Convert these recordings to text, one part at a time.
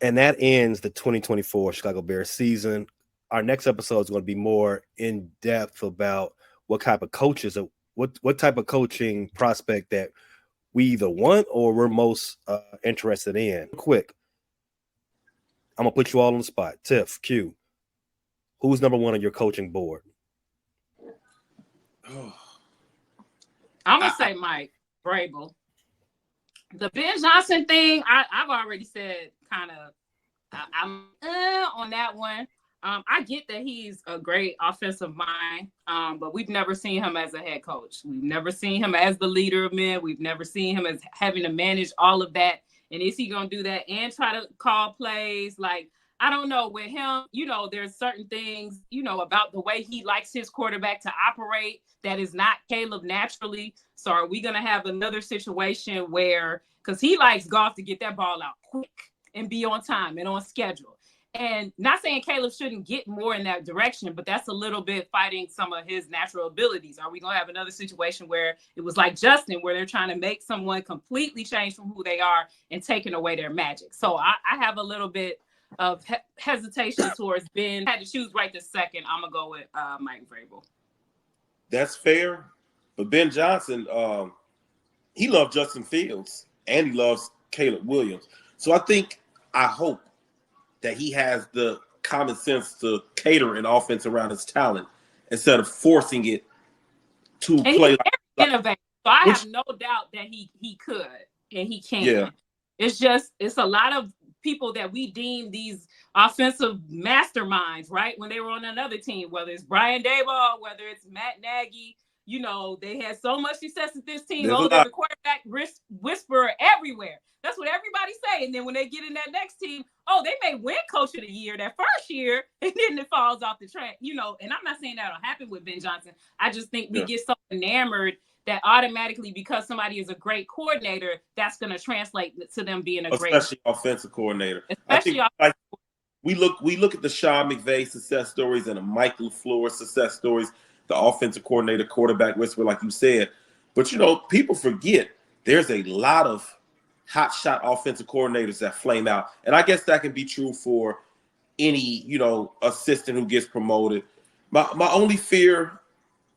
And that ends the 2024 Chicago Bears season. Our next episode is going to be more in depth about what type of coaches, what type of coaching prospect that we either want or we're most interested in. Quick, I'm gonna put you all on the spot. Tiff, Q, who's number one on your coaching board? I'm gonna say Mike Vrabel. The Ben Johnson thing, I've already said kind of. I'm on that one. I get that he's a great offensive mind, but we've never seen him as a head coach. We've never seen him as the leader of men. We've never seen him as having to manage all of that. And is he going to do that and try to call plays? Like, I don't know. With him, there's certain things, about the way he likes his quarterback to operate that is not Caleb naturally. So are we going to have another situation where, because he likes Goff to get that ball out quick and be on time and on schedule. And not saying Caleb shouldn't get more in that direction, but that's a little bit fighting some of his natural abilities. Are we going to have another situation where it was like Justin, where they're trying to make someone completely change from who they are and taking away their magic? So I have a little bit of hesitation towards Ben. I had to choose right this second. I'm going to go with Mike Vrabel. That's fair. But Ben Johnson, he loved Justin Fields and he loves Caleb Williams. So I hope that he has the common sense to cater an offense around his talent instead of forcing it to and play like innovative. So I have no doubt that he could and he can. Yeah. It's a lot of people that we deem these offensive masterminds, right? When they were on another team, whether it's Brian Daboll, whether it's Matt Nagy, they had so much success at this team. They're the quarterback whisperer everywhere. That's what everybody say. And then when they get in that next team, they may win coach of the year that first year, and then it falls off the track, and I'm not saying that'll happen with Ben Johnson. I just think we get so enamored that automatically, because somebody is a great coordinator, that's going to translate to them being especially offensive coordinator. We look at the Sean McVay success stories and the Mike LaFleur success stories, the offensive coordinator, quarterback whisperer, like you said. But, people forget there's a lot of hot shot offensive coordinators that flame out. And I guess that can be true for any, assistant who gets promoted. My only fear,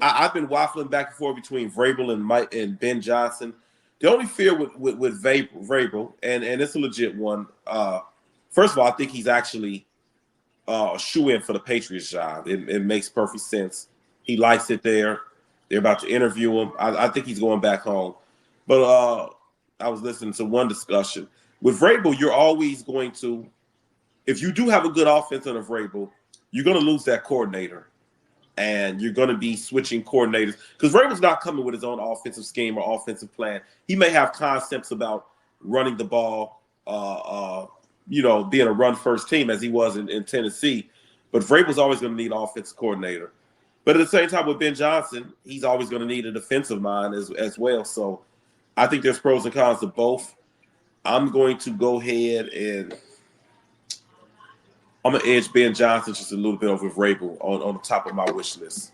I've been waffling back and forth between Vrabel and Mike and Ben Johnson. The only fear with Vrabel, and it's a legit one. First of all, I think he's actually a shoe-in for the Patriots job. It makes perfect sense. He likes it there. They're about to interview him. I think he's going back home. But I was listening to one discussion. With Vrabel, you're always going to, if you do have a good offense under Vrabel, you're going to lose that coordinator. And you're going to be switching coordinators. Because Vrabel's not coming with his own offensive scheme or offensive plan. He may have concepts about running the ball, being a run-first team as he was in Tennessee. But Vrabel's always going to need an offensive coordinator. But at the same time with Ben Johnson, he's always going to need a defensive mind as well. So I think there's pros and cons to both. I'm going to go ahead and I'm going to edge Ben Johnson just a little bit over Vrabel on the top of my wish list.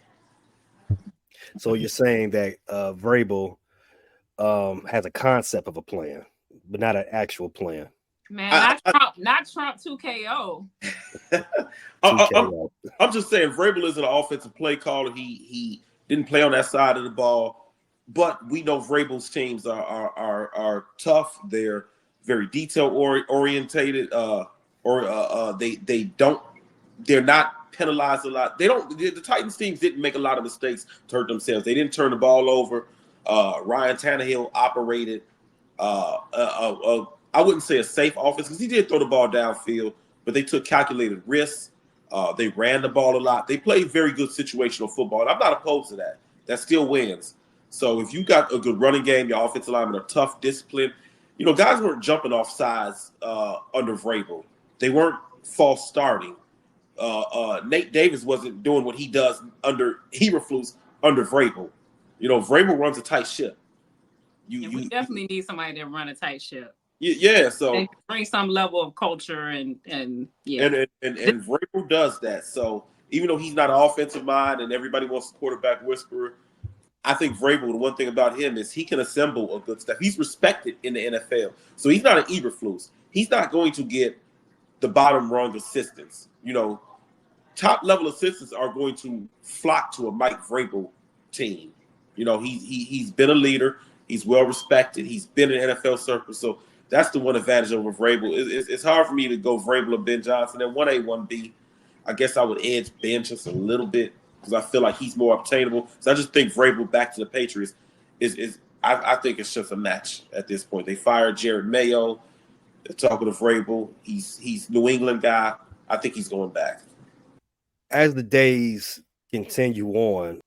So you're saying that Vrabel has a concept of a plan, but not an actual plan. Man, not Trump 2KO. I'm just saying Vrabel is an offensive play caller. He didn't play on that side of the ball, but we know Vrabel's teams are tough. They're very detail orientated. They're not penalized a lot. The Titans teams didn't make a lot of mistakes to hurt themselves. They didn't turn the ball over. Ryan Tannehill operated I wouldn't say a safe offense because he did throw the ball downfield, but they took calculated risks. They ran the ball a lot. They played very good situational football, and I'm not opposed to that. That still wins. So if you got a good running game, your offensive linemen are tough, disciplined. Guys weren't jumping off sides under Vrabel. They weren't false starting. Nate Davis wasn't doing what he does under Eberflus under Vrabel. Vrabel runs a tight ship. We definitely need somebody to run a tight ship. Yeah, so they bring some level of culture and yeah. And Vrabel does that. So even though he's not an offensive mind and everybody wants a quarterback whisperer, I think Vrabel, the one thing about him is he can assemble a good staff. He's respected in the NFL. So he's not an Eberflus. He's not going to get the bottom rung assistants. Top level assistants are going to flock to a Mike Vrabel team. He's been a leader. He's well respected. He's been in NFL circles. So that's the one advantage over Vrabel. It's hard for me to go Vrabel or Ben Johnson. And 1A, 1B, I guess I would edge Ben just a little bit because I feel like he's more obtainable. So I just think Vrabel back to the Patriots I think it's just a match at this point. They fired Jared Mayo. They're talking to Vrabel. He's New England guy. I think he's going back. As the days continue on,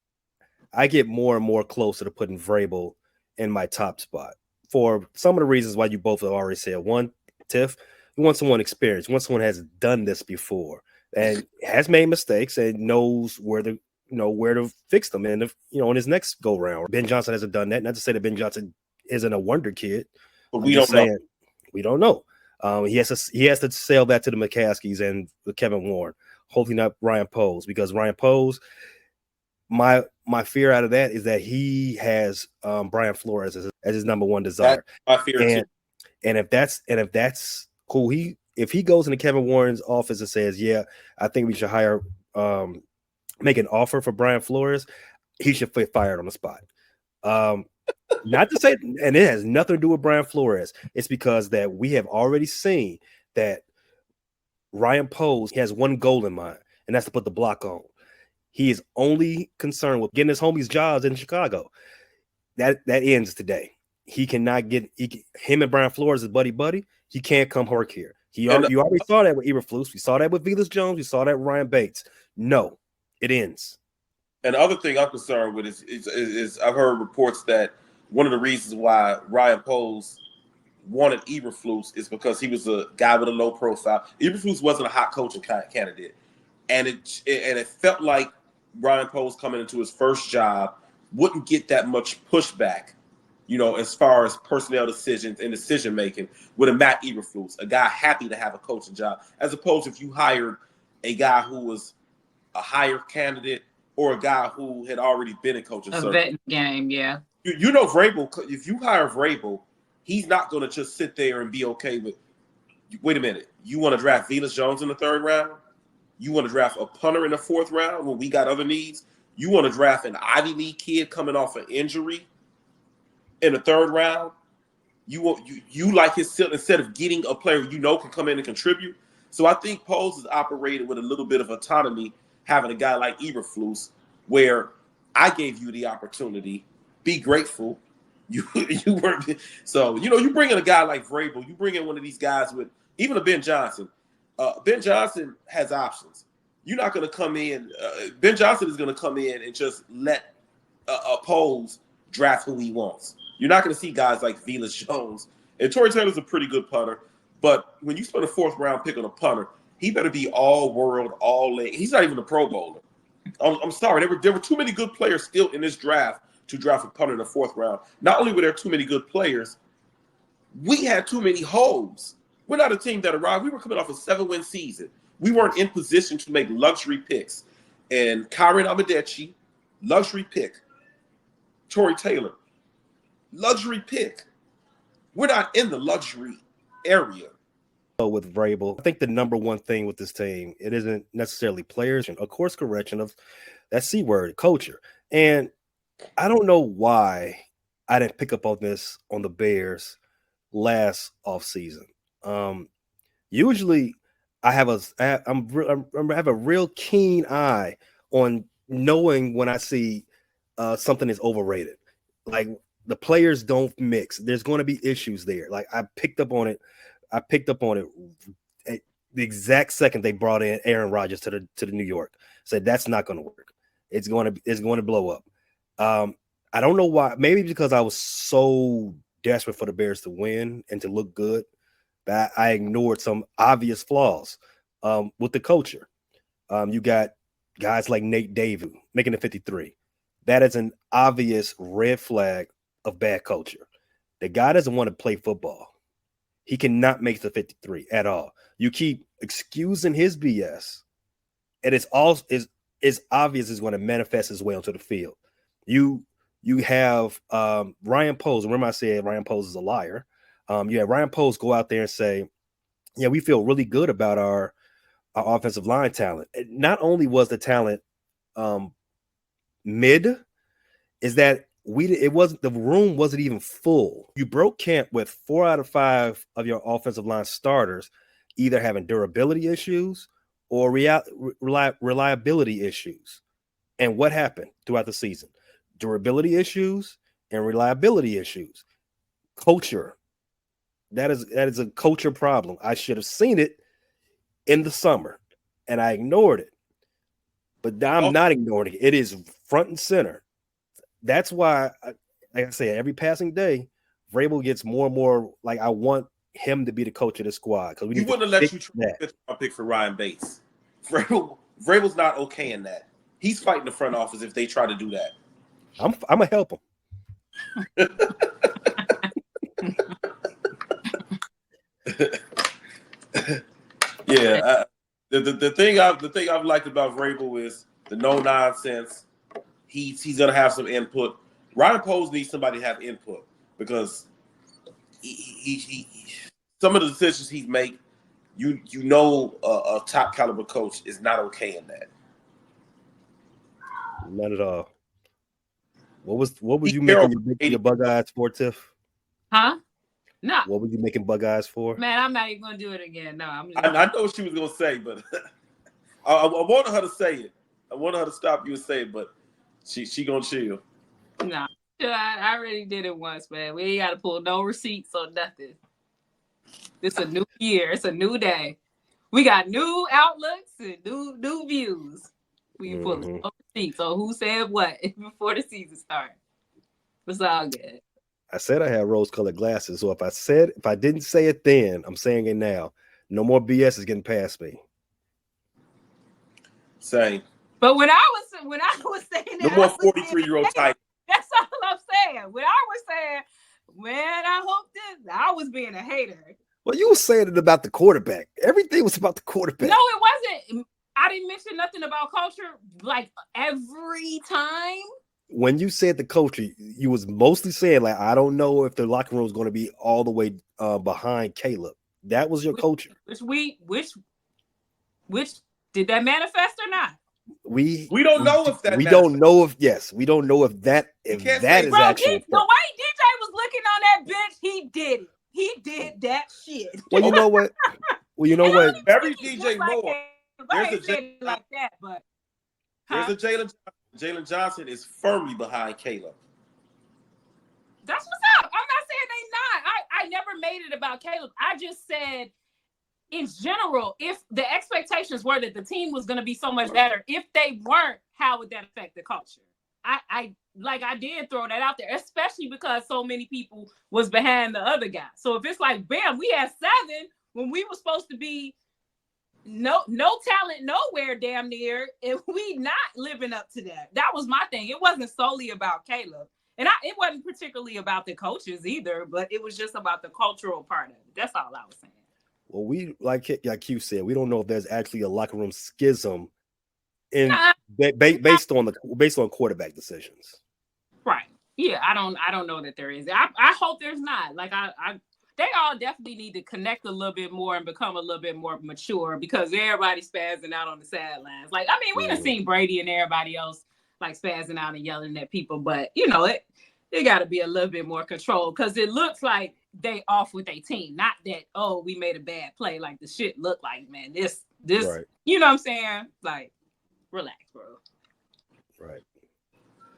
I get more and more closer to putting Vrabel in my top spot for some of the reasons why you both have already said. One, Tiff, you want someone experienced, you want someone who has done this before and has made mistakes and knows where to fix them in his next go round. Ben Johnson hasn't done that. Not to say that Ben Johnson isn't a wonder kid, but we don't know. We don't know. He has to sell that to the McCaskies and Kevin Warren. Hopefully not Ryan Poles, because Ryan Poles, my fear out of that is that he has Brian Flores as his number one desire. That's my fear too. And if that's cool, if he goes into Kevin Warren's office and says, "Yeah, I think we should make an offer for Brian Flores," he should get fired on the spot. Not to say, and it has nothing to do with Brian Flores. It's because that we have already seen that Ryan Poles has one goal in mind, and that's to put the block on. He is only concerned with getting his homies jobs in Chicago. That ends today. He cannot get him and Brian Flores is buddy. He can't come work here. You already saw that with Eberflus. We saw that with Eberflus Jones. We saw that with Ryan Bates. No, it ends. And the other thing I'm concerned with is I've heard reports that one of the reasons why Ryan Poles wanted Eberflus is because he was a guy with a low profile. Eberflus wasn't a hot coaching candidate, and it felt like Ryan Poles coming into his first job wouldn't get that much pushback, as far as personnel decisions and decision making with a Matt Eberflus, a guy happy to have a coaching job, as opposed to if you hired a guy who was a higher candidate or a guy who had already been in coaching a vet game, yeah. Vrabel, if you hire Vrabel, he's not going to just sit there and be okay with, wait a minute, you want to draft Eberflus Jones in the 3rd round? You want to draft a punter in the 4th round when we got other needs? You want to draft an Ivy League kid coming off an injury in the 3rd round? You like his, instead of getting a player can come in and contribute? So I think Poles is operated with a little bit of autonomy, having a guy like Eberflus, where I gave you the opportunity. Be grateful. You weren't. So you bring in a guy like Vrabel. You bring in one of these guys with even a Ben Johnson. Ben Johnson has options. You're not going to come in. Ben Johnson is going to come in and just let Poles draft who he wants. You're not going to see guys like Eberflus Jones. And Torrey Taylor's a pretty good punter, but when you spend a 4th round pick on a punter, he better be all world, all in. He's not even a Pro Bowler. I'm sorry. There were too many good players still in this draft to draft a punter in the 4th round. Not only were there too many good players, we had too many holes. We're not a team that arrived. We were coming off a 7-win season. We weren't in position to make luxury picks. And Kyron Amedechi, luxury pick. Torrey Taylor, luxury pick. We're not in the luxury area. With Vrabel, I think the number one thing with this team, it isn't necessarily players, and a course correction of that C word, culture. And I don't know why I didn't pick up on this on the Bears last offseason. Usually I have a real keen eye on knowing when I see something is overrated. Like the players don't mix. There's going to be issues there. Like I picked up on it at the exact second they brought in Aaron Rodgers to the New York. Said that's not going to work. It's going to blow up. I don't know why. Maybe because I was so desperate for the Bears to win and to look good that I ignored some obvious flaws with the culture. You got guys like Nate Davu making the 53. That is an obvious red flag of bad culture. The guy doesn't want to play football. He cannot make the 53 at all. You keep excusing his BS, and it's obvious it's going to manifest his way onto the field. You have Ryan Poles. Remember I said Ryan Poles is a liar. You have Ryan Poles go out there and say yeah, we feel really good about our offensive line talent. Not only was the talent mid, is that the room wasn't even full. You broke camp with 4 out of 5 of your offensive line starters either having durability issues or reliability issues. And what happened throughout the season? Durability issues and reliability issues. Culture. That is a culture problem. I should have seen it in the summer, and I ignored it. But now I'm not ignoring it. It is front and center. That's why, like I say, every passing day, Vrabel gets more and more like I want him to be the coach of the squad because he wouldn't have let you try a 5th-round pick for Ryan Bates. Vrabel's not okay in that. He's fighting the front office if they try to do that. I'm gonna help him. Yeah, the thing I've liked about Vrabel is the no nonsense. He's gonna have some input. Ryan Poles needs somebody to have input because he some of the decisions he's make, a top caliber coach is not okay in that. Not at all. What was you making your bug eyes for, Tiff? Huh? No. What were you making bug eyes for? Man, I'm not even gonna do it again. No, I know what she was gonna say, but I wanted her to say it. I wanted her to stop you and say it, but she gonna chill. No, I already did it once, man. We ain't gotta pull no receipts or nothing. It's a new year. It's a new day. We got new outlooks and new views. We pull no receipts. So who said what before the season started? It's all good. I said I had rose-colored glasses, so if I didn't say it then, I'm saying it now. No more BS is getting past me. Same. But when I was saying that, no more 43-year-old type. That's all I'm saying. When I was saying, man, I hope this, I was being a hater. Well, you were saying it about the quarterback. Everything was about the quarterback. No, it wasn't. I didn't mention nothing about culture like every time. When you said the culture, you was mostly saying like, I don't know if the locker room is going to be all the way behind Caleb. That was your culture. Which did that manifest or not? We don't know if that. We don't know if We don't know if that is actual. The way DJ was looking on that bench, he did it. He did that shit. Well, you know what? Every DJ Moore. There's a Jalen Johnson is firmly behind Caleb. That's what's up. I'm not saying they not. I never made it about Caleb. I just said, in general, if the expectations were that the team was going to be so much better, if they weren't, how would that affect the culture? I did throw that out there, especially because so many people was behind the other guy. So if it's like, bam, we had 7 when we were supposed to be no talent nowhere damn near, and we not living up to that. That was my thing. It wasn't solely about Caleb. And it wasn't particularly about the coaches either, but it was just about the cultural part of it. That's all I was saying. Well, we like you said, we don't know if there's actually a locker room schism based on quarterback decisions. Right. Yeah, I don't know that there is. I hope there's not. Like they all definitely need to connect a little bit more and become a little bit more mature because everybody's spazzing out on the sidelines. Like, I mean, we done seen Brady and everybody else like spazzing out and yelling at people, but it got to be a little bit more controlled because it looks like they off with their team. Not that, oh, we made a bad play. Like the shit look like, man, this, right. You know what I'm saying? Like, relax, bro. Right.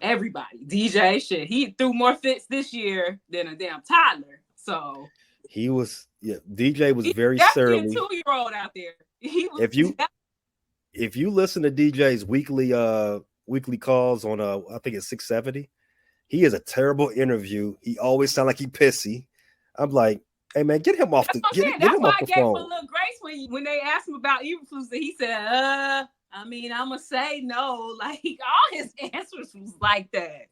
Everybody. DJ, shit, he threw more fits this year than a damn toddler. So he was, DJ was very surly. A 2-year-old out there. If you listen to DJ's weekly calls on I think it's 670, he is a terrible interview. He always sound like he pissy. I'm like, hey man, get him off the phone. That's why I gave him a little grace when they asked him about Eberflus, and he said, I mean, I'm gonna say no. Like all his answers was like that.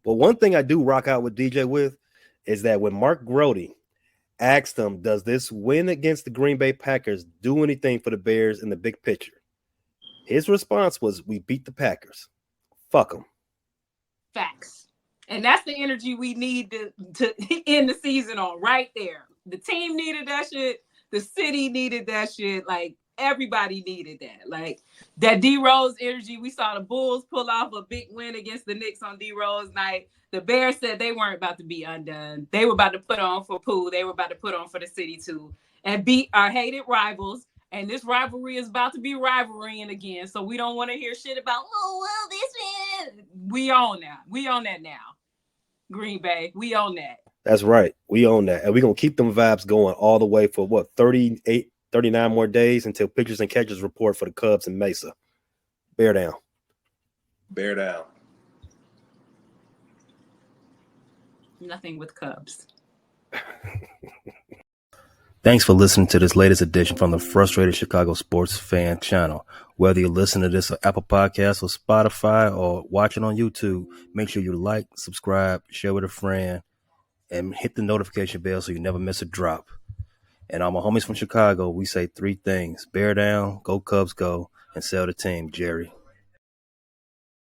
But one thing I do rock out with DJ with is that when Mark Grody asked him, does this win against the Green Bay Packers do anything for the Bears in the big picture? His response was, we beat the Packers. Fuck them. Facts. And that's the energy we need to end the season on right there. The team needed that shit. The city needed that shit. Like, everybody needed that. Like, that D-Rose energy. We saw the Bulls pull off a big win against the Knicks on D-Rose night. The Bears said they weren't about to be undone. They were about to put on for Pooh. They were about to put on for the city, too. And beat our hated rivals. And this rivalry is about to be rivalrying again. So we don't want to hear shit about, oh, well, this man. We own that. We own that now. Green Bay. We own that. That's right. We own that. And we're going to keep them vibes going all the way for, 38, 39 more days until Pitchers and Catchers report for the Cubs in Mesa. Bear down. Bear down. Nothing with Cubs. Thanks for listening to this latest edition from the Frustrated Chicago Sports Fan channel. Whether you listen to this on Apple Podcasts or Spotify or watch it on YouTube, make sure you like, subscribe, share with a friend, and hit the notification bell so you never miss a drop. And all my homies from Chicago, we say 3 things: bear down, go Cubs go, and sell the team, Jerry.